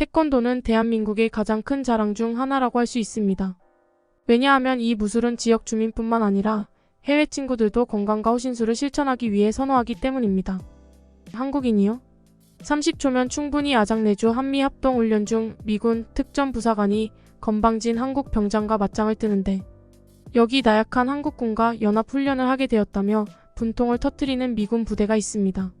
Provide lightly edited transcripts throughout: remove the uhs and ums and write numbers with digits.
태권도는 대한민국의 가장 큰 자랑 중 하나라고 할 수 있습니다. 왜냐하면 이 무술은 지역 주민뿐만 아니라 해외 친구들도 건강과 호신술을 실천하기 위해 선호하기 때문입니다. 한국인이요? 30초면 충분히 아작내주 한미합동훈련 중 미군 특전부사관이 건방진 한국 병장과 맞짱을 뜨는데 여기 나약한 한국군과 연합훈련을 하게 되었다며 분통을 터뜨리는 미군 부대가 있습니다.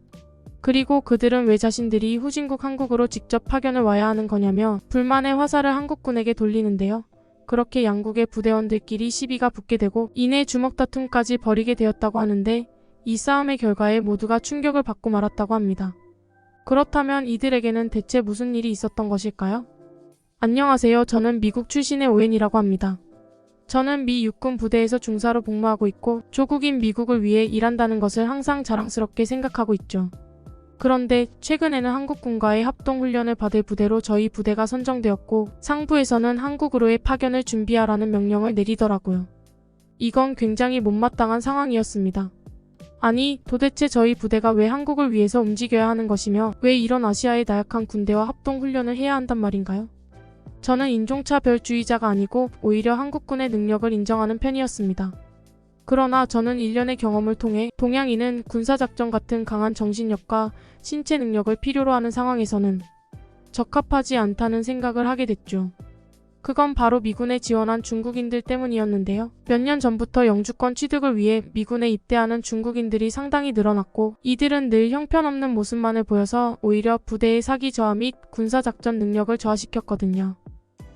그리고 그들은 왜 자신들이 후진국 한국으로 직접 파견을 와야 하는 거냐며 불만의 화살을 한국군에게 돌리는데요. 그렇게 양국의 부대원들끼리 시비가 붙게 되고 이내 주먹 다툼까지 벌이게 되었다고 하는데 이 싸움의 결과에 모두가 충격을 받고 말았다고 합니다. 그렇다면 이들에게는 대체 무슨 일이 있었던 것일까요? 안녕하세요. 저는 미국 출신의 오웬이라고 합니다. 저는 미 육군 부대에서 중사로 복무하고 있고 조국인 미국을 위해 일한다는 것을 항상 자랑스럽게 생각하고 있죠. 그런데 최근에는 한국군과의 합동훈련을 받을 부대로 저희 부대가 선정되었고 상부에서는 한국으로의 파견을 준비하라는 명령을 내리더라고요. 이건 굉장히 못마땅한 상황이었습니다. 아니, 도대체 저희 부대가 왜 한국을 위해서 움직여야 하는 것이며 왜 이런 아시아의 나약한 군대와 합동훈련을 해야 한단 말인가요? 저는 인종차별주의자가 아니고 오히려 한국군의 능력을 인정하는 편이었습니다. 그러나 저는 일련의 경험을 통해 동양인은 군사작전 같은 강한 정신력과 신체 능력을 필요로 하는 상황에서는 적합하지 않다는 생각을 하게 됐죠. 그건 바로 미군에 지원한 중국인들 때문이었는데요. 몇 년 전부터 영주권 취득을 위해 미군에 입대하는 중국인들이 상당히 늘어났고 이들은 늘 형편없는 모습만을 보여서 오히려 부대의 사기 저하 및 군사작전 능력을 저하시켰거든요.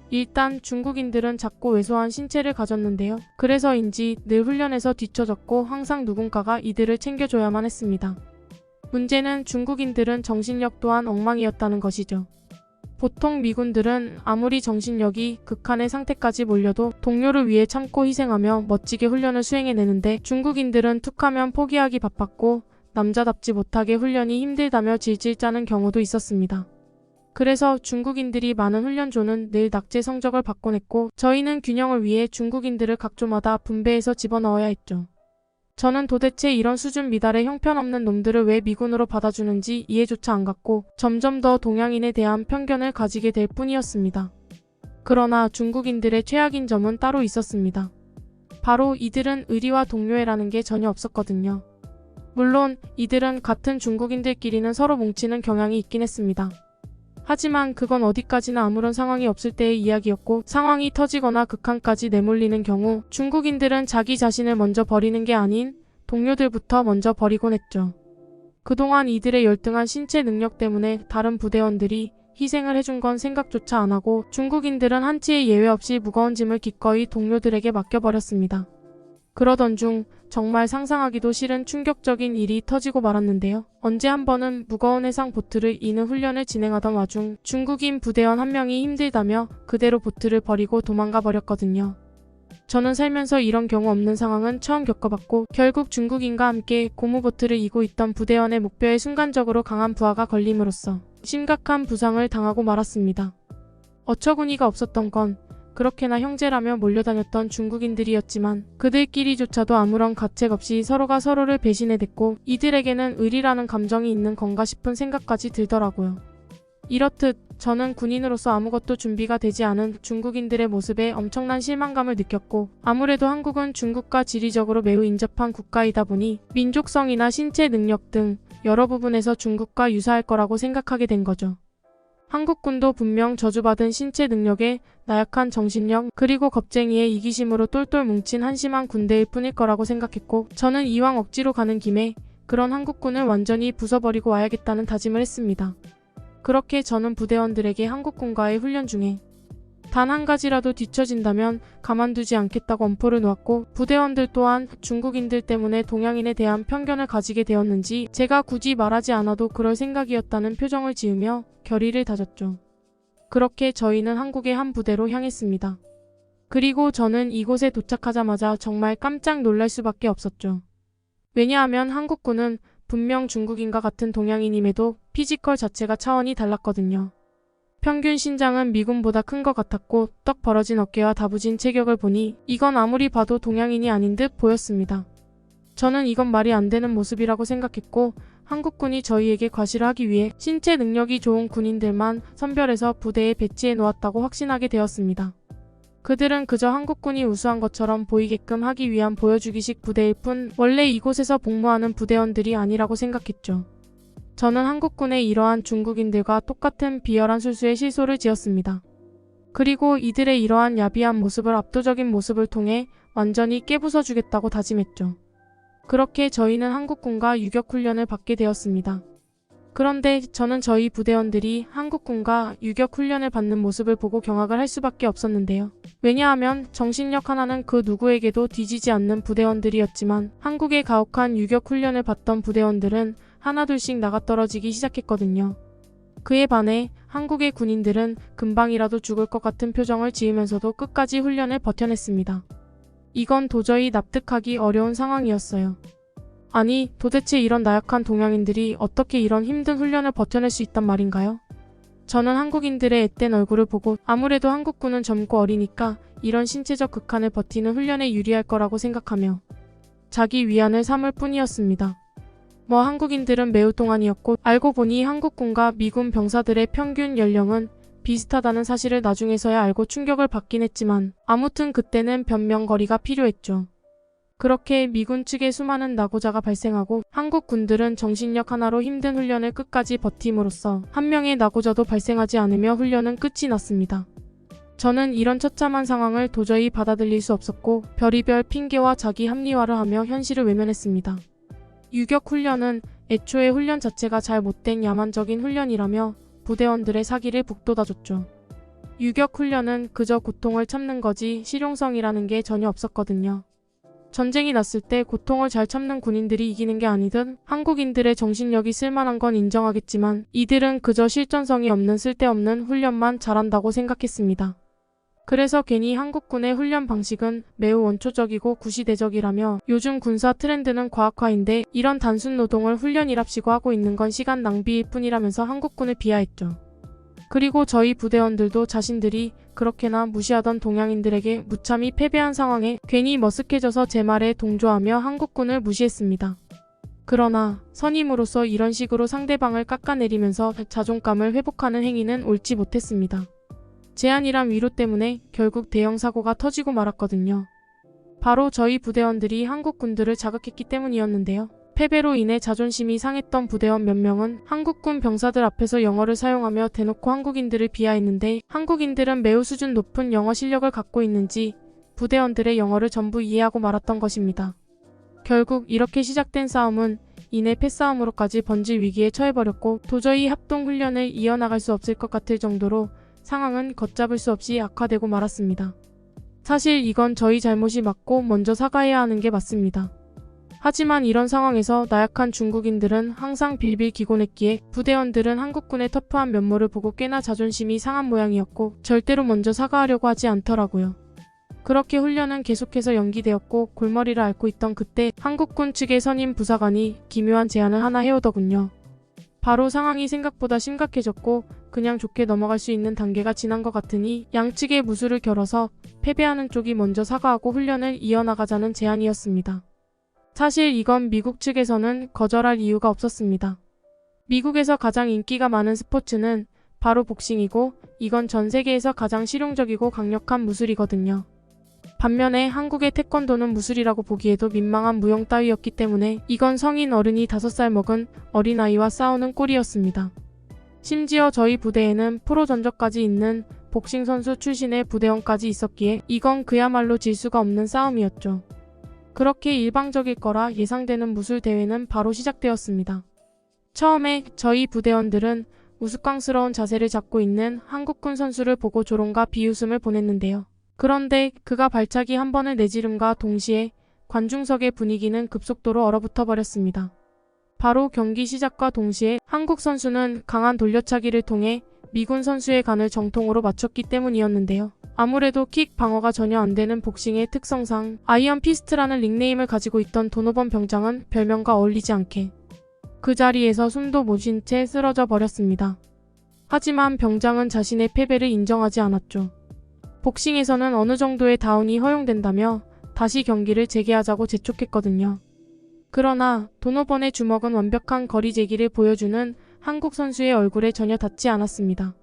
일단 중국인들은 작고 왜소한 신체를 가졌는데요. 그래서인지 늘 훈련에서 뒤처졌고 항상 누군가가 이들을 챙겨줘야만 했습니다. 문제는 중국인들은 정신력 또한 엉망이었다는 것이죠. 보통 미군들은 아무리 정신력이 극한의 상태까지 몰려도 동료를 위해 참고 희생하며 멋지게 훈련을 수행해내는데 중국인들은 툭하면 포기하기 바빴고 남자답지 못하게 훈련이 힘들다며 질질 짜는 경우도 있었습니다. 그래서 중국인들이 많은 훈련조는 늘 낙제 성적을 받곤 했고 저희는 균형을 위해 중국인들을 각 조마다 분배해서 집어넣어야 했죠. 저는 도대체 이런 수준 미달의 형편없는 놈들을 왜 미군으로 받아주는지 이해조차 안 갔고 점점 더 동양인에 대한 편견을 가지게 될 뿐이었습니다. 그러나 중국인들의 최악인 점은 따로 있었습니다. 바로 이들은 의리와 동료애라는 게 전혀 없었거든요. 물론 이들은 같은 중국인들끼리는 서로 뭉치는 경향이 있긴 했습니다. 하지만 그건 어디까지나 아무런 상황이 없을 때의 이야기였고 상황이 터지거나 극한까지 내몰리는 경우 중국인들은 자기 자신을 먼저 버리는 게 아닌 동료들부터 먼저 버리곤 했죠. 그동안 이들의 열등한 신체 능력 때문에 다른 부대원들이 희생을 해준 건 생각조차 안 하고 중국인들은 한치의 예외 없이 무거운 짐을 기꺼이 동료들에게 맡겨버렸습니다. 그러던 중 정말 상상하기도 싫은 충격적인 일이 터지고 말았는데요. 언제 한 번은 무거운 해상 보트를 이는 훈련을 진행하던 와중 중국인 부대원 한 명이 힘들다며 그대로 보트를 버리고 도망가 버렸거든요. 저는 살면서 이런 경우 없는 상황은 처음 겪어봤고 결국 중국인과 함께 고무보트를 이고 있던 부대원의 목뼈에 순간적으로 강한 부하가 걸림으로써 심각한 부상을 당하고 말았습니다. 어처구니가 없었던 건 그렇게나 형제라며 몰려다녔던 중국인들이었지만 그들끼리조차도 아무런 가책 없이 서로가 서로를 배신해댔고 이들에게는 의리라는 감정이 있는 건가 싶은 생각까지 들더라고요. 이렇듯 저는 군인으로서 아무것도 준비가 되지 않은 중국인들의 모습에 엄청난 실망감을 느꼈고 아무래도 한국은 중국과 지리적으로 매우 인접한 국가이다 보니 민족성이나 신체 능력 등 여러 부분에서 중국과 유사할 거라고 생각하게 된 거죠. 한국군도 분명 저주받은 신체 능력에 나약한 정신력 그리고 겁쟁이의 이기심으로 똘똘 뭉친 한심한 군대일 뿐일 거라고 생각했고 저는 이왕 억지로 가는 김에 그런 한국군을 완전히 부숴버리고 와야겠다는 다짐을 했습니다. 그렇게 저는 부대원들에게 한국군과의 훈련 중에 단 한 가지라도 뒤처진다면 가만두지 않겠다고 엄포를 놓았고 부대원들 또한 중국인들 때문에 동양인에 대한 편견을 가지게 되었는지 제가 굳이 말하지 않아도 그럴 생각이었다는 표정을 지으며 결의를 다졌죠. 그렇게 저희는 한국의 한 부대로 향했습니다. 그리고 저는 이곳에 도착하자마자 정말 깜짝 놀랄 수밖에 없었죠. 왜냐하면 한국군은 분명 중국인과 같은 동양인임에도 피지컬 자체가 차원이 달랐거든요. 평균 신장은 미군보다 큰 것 같았고 떡 벌어진 어깨와 다부진 체격을 보니 이건 아무리 봐도 동양인이 아닌 듯 보였습니다. 저는 이건 말이 안 되는 모습이라고 생각했고 한국군이 저희에게 과시를 하기 위해 신체 능력이 좋은 군인들만 선별해서 부대에 배치해 놓았다고 확신하게 되었습니다. 그들은 그저 한국군이 우수한 것처럼 보이게끔 하기 위한 보여주기식 부대일 뿐 원래 이곳에서 복무하는 부대원들이 아니라고 생각했죠. 저는 한국군의 이러한 중국인들과 똑같은 비열한 술수에 실소를 지었습니다. 그리고 이들의 이러한 야비한 모습을 압도적인 모습을 통해 완전히 깨부숴주겠다고 다짐했죠. 그렇게 저희는 한국군과 유격훈련을 받게 되었습니다. 그런데 저는 저희 부대원들이 한국군과 유격훈련을 받는 모습을 보고 경악을 할 수밖에 없었는데요. 왜냐하면 정신력 하나는 그 누구에게도 뒤지지 않는 부대원들이었지만 한국의 가혹한 유격훈련을 받던 부대원들은 하나둘씩 나가떨어지기 시작했거든요. 그에 반해 한국의 군인들은 금방이라도 죽을 것 같은 표정을 지으면서도 끝까지 훈련을 버텨냈습니다. 이건 도저히 납득하기 어려운 상황이었어요. 아니, 도대체 이런 나약한 동양인들이 어떻게 이런 힘든 훈련을 버텨낼 수 있단 말인가요? 저는 한국인들의 앳된 얼굴을 보고 아무래도 한국군은 젊고 어리니까 이런 신체적 극한을 버티는 훈련에 유리할 거라고 생각하며 자기 위안을 삼을 뿐이었습니다. 한국인들은 매우 동안이었고 알고 보니 한국군과 미군 병사들의 평균 연령은 비슷하다는 사실을 나중에서야 알고 충격을 받긴 했지만 아무튼 그때는 변명거리가 필요했죠. 그렇게 미군 측에 수많은 낙오자가 발생하고 한국 군들은 정신력 하나로 힘든 훈련을 끝까지 버팀으로써 한 명의 낙오자도 발생하지 않으며 훈련은 끝이 났습니다. 저는 이런 처참한 상황을 도저히 받아들일 수 없었고 별의별 핑계와 자기 합리화를 하며 현실을 외면했습니다. 유격 훈련은 애초에 훈련 자체가 잘 못된 야만적인 훈련이라며 부대원들의 사기를 북돋아줬죠. 유격 훈련은 그저 고통을 참는 거지 실용성이라는 게 전혀 없었거든요. 전쟁이 났을 때 고통을 잘 참는 군인들이 이기는 게 아니든 한국인들의 정신력이 쓸만한 건 인정하겠지만 이들은 그저 실전성이 없는 쓸데없는 훈련만 잘한다고 생각했습니다. 그래서 괜히 한국군의 훈련 방식은 매우 원초적이고 구시대적이라며 요즘 군사 트렌드는 과학화인데 이런 단순 노동을 훈련이랍시고 하고 있는 건 시간 낭비일 뿐이라면서 한국군을 비하했죠. 그리고 저희 부대원들도 자신들이 그렇게나 무시하던 동양인들에게 무참히 패배한 상황에 괜히 머쓱해져서 제 말에 동조하며 한국군을 무시했습니다. 그러나 선임으로서 이런 식으로 상대방을 깎아내리면서 자존감을 회복하는 행위는 옳지 못했습니다. 제안이란 위로 때문에 결국 대형 사고가 터지고 말았거든요. 바로 저희 부대원들이 한국 군들을 자극했기 때문이었는데요. 패배로 인해 자존심이 상했던 부대원 몇 명은 한국군 병사들 앞에서 영어를 사용하며 대놓고 한국인들을 비하했는데 한국인들은 매우 수준 높은 영어 실력을 갖고 있는지 부대원들의 영어를 전부 이해하고 말았던 것입니다. 결국 이렇게 시작된 싸움은 이내 패싸움으로까지 번질 위기에 처해버렸고 도저히 합동훈련을 이어나갈 수 없을 것 같을 정도로 상황은 걷잡을 수 없이 악화되고 말았습니다. 사실 이건 저희 잘못이 맞고 먼저 사과해야 하는 게 맞습니다. 하지만 이런 상황에서 나약한 중국인들은 항상 빌빌 기곤했기에 부대원들은 한국군의 터프한 면모를 보고 꽤나 자존심이 상한 모양이었고 절대로 먼저 사과하려고 하지 않더라고요. 그렇게 훈련은 계속해서 연기되었고 골머리를 앓고 있던 그때 한국군 측의 선임 부사관이 기묘한 제안을 하나 해오더군요. 바로 상황이 생각보다 심각해졌고 그냥 좋게 넘어갈 수 있는 단계가 지난 것 같으니 양측의 무술을 겨뤄서 패배하는 쪽이 먼저 사과하고 훈련을 이어나가자는 제안이었습니다. 사실 이건 미국 측에서는 거절할 이유가 없었습니다. 미국에서 가장 인기가 많은 스포츠는 바로 복싱이고 이건 전 세계에서 가장 실용적이고 강력한 무술이거든요. 반면에 한국의 태권도는 무술이라고 보기에도 민망한 무용 따위였기 때문에 이건 성인 어른이 5살 먹은 어린아이와 싸우는 꼴이었습니다. 심지어 저희 부대에는 프로 전적까지 있는 복싱 선수 출신의 부대원까지 있었기에 이건 그야말로 질 수가 없는 싸움이었죠. 그렇게 일방적일 거라 예상되는 무술 대회는 바로 시작되었습니다. 처음에 저희 부대원들은 우스꽝스러운 자세를 잡고 있는 한국군 선수를 보고 조롱과 비웃음을 보냈는데요. 그런데 그가 발차기 한 번을 내지름과 동시에 관중석의 분위기는 급속도로 얼어붙어 버렸습니다. 바로 경기 시작과 동시에 한국 선수는 강한 돌려차기를 통해 미군 선수의 간을 정통으로 맞췄기 때문이었는데요. 아무래도 킥 방어가 전혀 안 되는 복싱의 특성상 아이언 피스트라는 닉네임을 가지고 있던 도노번 병장은 별명과 어울리지 않게 그 자리에서 숨도 못 쉰 채 쓰러져 버렸습니다. 하지만 병장은 자신의 패배를 인정하지 않았죠. 복싱에서는 어느 정도의 다운이 허용된다며 다시 경기를 재개하자고 재촉했거든요. 그러나 도노번의 주먹은 완벽한 거리 제기를 보여주는 한국 선수의 얼굴에 전혀 닿지 않았습니다.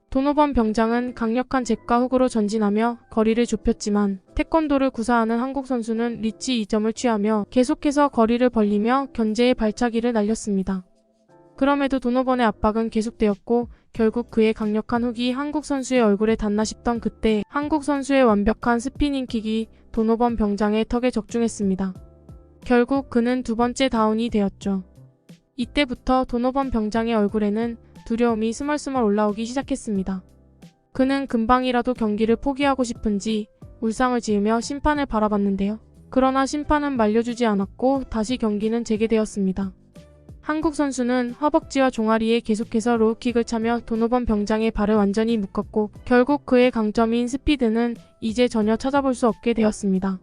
도노번 병장은 강력한 잽과 훅으로 전진하며 거리를 좁혔지만 태권도를 구사하는 한국 선수는 리치 2점을 취하며 계속해서 거리를 벌리며 견제의 발차기를 날렸습니다. 그럼에도 도노번의 압박은 계속되었고 결국 그의 강력한 훅이 한국 선수의 얼굴에 닿나 싶던 그때 한국 선수의 완벽한 스피닝킥이 도노번 병장의 턱에 적중했습니다. 결국 그는 두 번째 다운이 되었죠. 이때부터 도노번 병장의 얼굴에는 두려움이 스멀스멀 올라오기 시작했습니다. 그는 금방이라도 경기를 포기하고 싶은지 울상을 지으며 심판을 바라봤는데요. 그러나 심판은 말려주지 않았고 다시 경기는 재개되었습니다. 한국 선수는 허벅지와 종아리에 계속해서 로우킥을 차며 도노번 병장의 발을 완전히 묶었고 결국 그의 강점인 스피드는 이제 전혀 찾아볼 수 없게 되었습니다.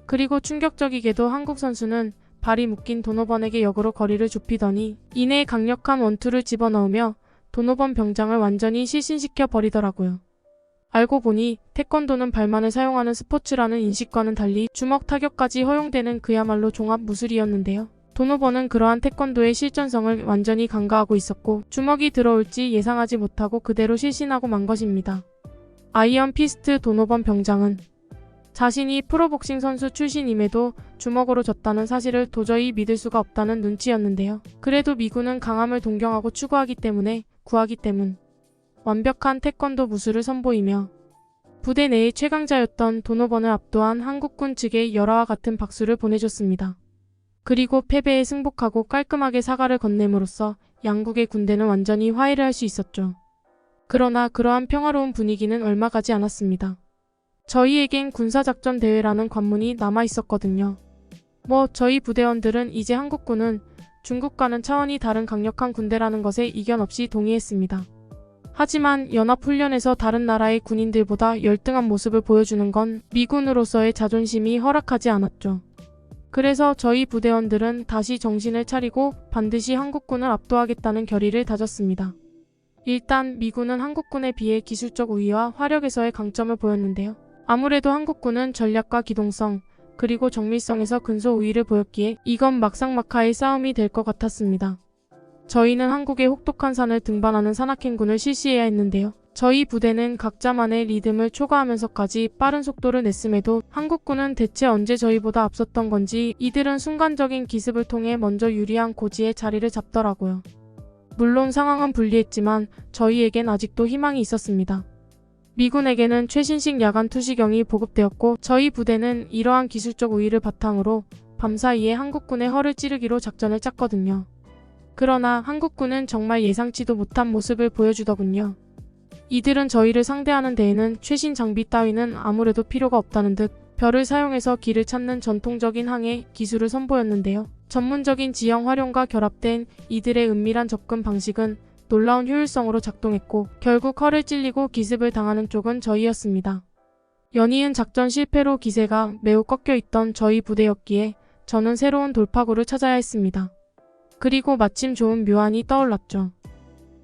그리고 충격적이게도 한국 선수는 발이 묶인 도노번에게 역으로 거리를 좁히더니 이내 강력한 원투를 집어넣으며 도노번 병장을 완전히 실신시켜 버리더라고요. 알고 보니 태권도는 발만을 사용하는 스포츠라는 인식과는 달리 주먹 타격까지 허용되는 그야말로 종합 무술이었는데요. 도노번은 그러한 태권도의 실전성을 완전히 간과하고 있었고 주먹이 들어올지 예상하지 못하고 그대로 실신하고 만 것입니다. 아이언 피스트 도노번 병장은 자신이 프로복싱 선수 출신임에도 주먹으로 졌다는 사실을 도저히 믿을 수가 없다는 눈치였는데요. 그래도 미군은 강함을 동경하고 추구하기 때문에 구하기 때문 완벽한 태권도 무술을 선보이며 부대 내의 최강자였던 도노번을 압도한 한국군 측에 열화와 같은 박수를 보내줬습니다. 그리고 패배에 승복하고 깔끔하게 사과를 건넴으로써 양국의 군대는 완전히 화해를 할 수 있었죠. 그러나 그러한 평화로운 분위기는 얼마 가지 않았습니다. 저희에겐 군사작전 대회라는 관문이 남아있었거든요. 저희 부대원들은 이제 한국군은 중국과는 차원이 다른 강력한 군대라는 것에 이견 없이 동의했습니다. 하지만 연합훈련에서 다른 나라의 군인들보다 열등한 모습을 보여주는 건 미군으로서의 자존심이 허락하지 않았죠. 그래서 저희 부대원들은 다시 정신을 차리고 반드시 한국군을 압도하겠다는 결의를 다졌습니다. 일단 미군은 한국군에 비해 기술적 우위와 화력에서의 강점을 보였는데요. 아무래도 한국군은 전략과 기동성, 그리고 정밀성에서 근소 우위를 보였기에 이건 막상막하의 싸움이 될 것 같았습니다. 저희는 한국의 혹독한 산을 등반하는 산악행군을 실시해야 했는데요. 저희 부대는 각자만의 리듬을 초과하면서까지 빠른 속도를 냈음에도 한국군은 대체 언제 저희보다 앞섰던 건지 이들은 순간적인 기습을 통해 먼저 유리한 고지에 자리를 잡더라고요. 물론 상황은 불리했지만 저희에겐 아직도 희망이 있었습니다. 미군에게는 최신식 야간 투시경이 보급되었고 저희 부대는 이러한 기술적 우위를 바탕으로 밤사이에 한국군의 허를 찌르기로 작전을 짰거든요. 그러나 한국군은 정말 예상치도 못한 모습을 보여주더군요. 이들은 저희를 상대하는 데에는 최신 장비 따위는 아무래도 필요가 없다는 듯 별을 사용해서 길을 찾는 전통적인 항해 기술을 선보였는데요. 전문적인 지형 활용과 결합된 이들의 은밀한 접근 방식은 놀라운 효율성으로 작동했고 결국 허를 찔리고 기습을 당하는 쪽은 저희였습니다. 연이은 작전 실패로 기세가 매우 꺾여있던 저희 부대였기에 저는 새로운 돌파구를 찾아야 했습니다. 그리고 마침 좋은 묘안이 떠올랐죠.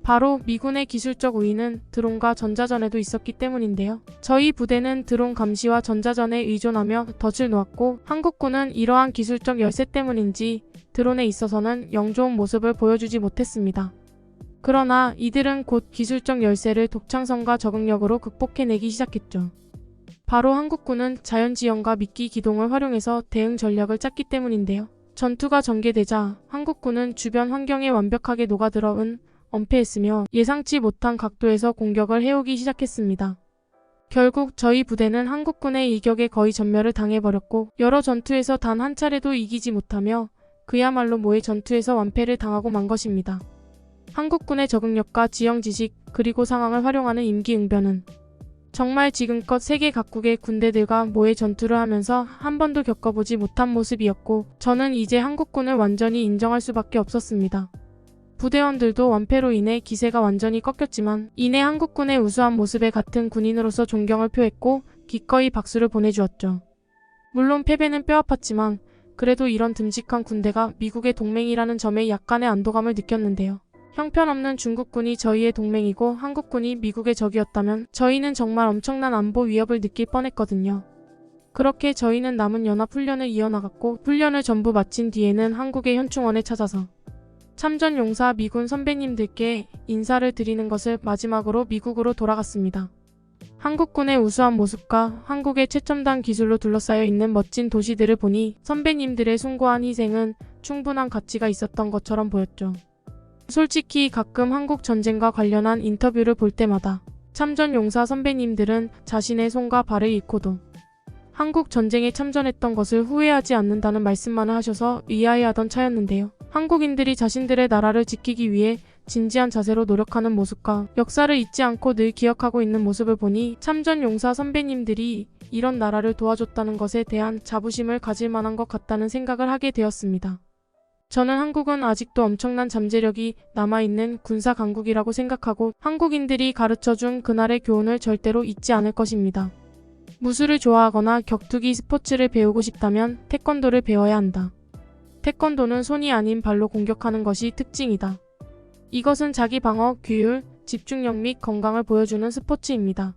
바로 미군의 기술적 우위는 드론과 전자전에도 있었기 때문인데요. 저희 부대는 드론 감시와 전자전에 의존하며 덫을 놓았고 한국군은 이러한 기술적 열세 때문인지 드론에 있어서는 영 좋은 모습을 보여주지 못했습니다. 그러나 이들은 곧 기술적 열세를 독창성과 적응력으로 극복해내기 시작했죠. 바로 한국군은 자연지형과 미끼 기동을 활용해서 대응 전략을 짰기 때문인데요. 전투가 전개되자 한국군은 주변 환경에 완벽하게 녹아들어 엄폐했으며 예상치 못한 각도에서 공격을 해오기 시작했습니다. 결국 저희 부대는 한국군의 일격에 거의 전멸을 당해버렸고 여러 전투에서 단 한 차례도 이기지 못하며 그야말로 모의 전투에서 완패를 당하고 만 것입니다. 한국군의 적응력과 지형 지식 그리고 상황을 활용하는 임기응변은 정말 지금껏 세계 각국의 군대들과 모의 전투를 하면서 한 번도 겪어보지 못한 모습이었고 저는 이제 한국군을 완전히 인정할 수밖에 없었습니다. 부대원들도 완패로 인해 기세가 완전히 꺾였지만 이내 한국군의 우수한 모습에 같은 군인으로서 존경을 표했고 기꺼이 박수를 보내주었죠. 물론 패배는 뼈아팠지만 그래도 이런 듬직한 군대가 미국의 동맹이라는 점에 약간의 안도감을 느꼈는데요. 형편없는 중국군이 저희의 동맹이고 한국군이 미국의 적이었다면 저희는 정말 엄청난 안보 위협을 느낄 뻔했거든요. 그렇게 저희는 남은 연합훈련을 이어나갔고 훈련을 전부 마친 뒤에는 한국의 현충원에 찾아서 참전 용사 미군 선배님들께 인사를 드리는 것을 마지막으로 미국으로 돌아갔습니다. 한국군의 우수한 모습과 한국의 최첨단 기술로 둘러싸여 있는 멋진 도시들을 보니 선배님들의 숭고한 희생은 충분한 가치가 있었던 것처럼 보였죠. 솔직히 가끔 한국 전쟁과 관련한 인터뷰를 볼 때마다 참전 용사 선배님들은 자신의 손과 발을 잃고도 한국 전쟁에 참전했던 것을 후회하지 않는다는 말씀만을 하셔서 의아해하던 차였는데요. 한국인들이 자신들의 나라를 지키기 위해 진지한 자세로 노력하는 모습과 역사를 잊지 않고 늘 기억하고 있는 모습을 보니 참전 용사 선배님들이 이런 나라를 도와줬다는 것에 대한 자부심을 가질 만한 것 같다는 생각을 하게 되었습니다. 저는 한국은 아직도 엄청난 잠재력이 남아있는 군사 강국이라고 생각하고 한국인들이 가르쳐준 그날의 교훈을 절대로 잊지 않을 것입니다. 무술을 좋아하거나 격투기 스포츠를 배우고 싶다면 태권도를 배워야 한다. 태권도는 손이 아닌 발로 공격하는 것이 특징이다. 이것은 자기 방어, 규율, 집중력 및 건강을 보여주는 스포츠입니다.